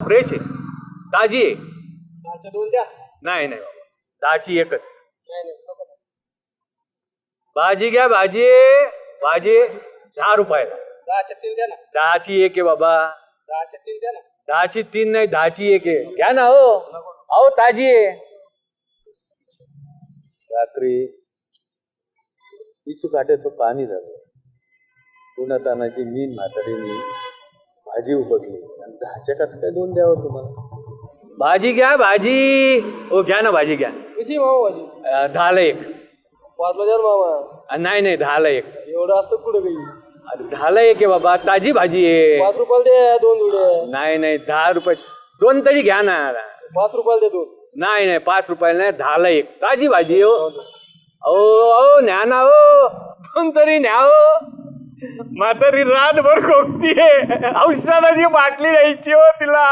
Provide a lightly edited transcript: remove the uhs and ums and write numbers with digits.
Fresh आहे, ताजी आहे. 2 द्या. नाही नाही बाबा, 10ची एकच. नाही नाही नको. भाजी घ्या, भाजी भाजी 10 रुपयाला. 10च्या 3 द्या ना. 10ची एक आहे बाबा. 10च्या 3 द्या ना. 10ची 3 नाही, 10ची एक आहे. घ्या ना हो. अहो ताजी आहे. रात्री इचू काट्याचं पाणी झालं. उन्हातानाची मीन म्हातारीने भाजी उपटली आणि 10च्या कसं काय 2 द्यावं तुम्हाला? भाजी घ्या, भाजी. हो घ्या ना, भाजी घ्या. किती मामा भाजी? 10ला एक. 5ला द्या ना मामा. नाही नाही, 10ला एक. एवढं असतं कुठं काही? 10ला एक आहे बाबा, ताजी भाजी आहे. 5 रुपयाला द्या 2 जुड्या. नाही नाही, 10 रुपये. 2 तरी घ्या ना. 5 रुपयाला द्या 2. नाही नाही, 5 रुपयाला नाही, 10ला एक. ताजी भाजी हो. ओ न्या ना हो, 2 तरी न्या हो. म्हातारी रातभर खोकतीये, औषधाची बाटली द्यायची हो तिला.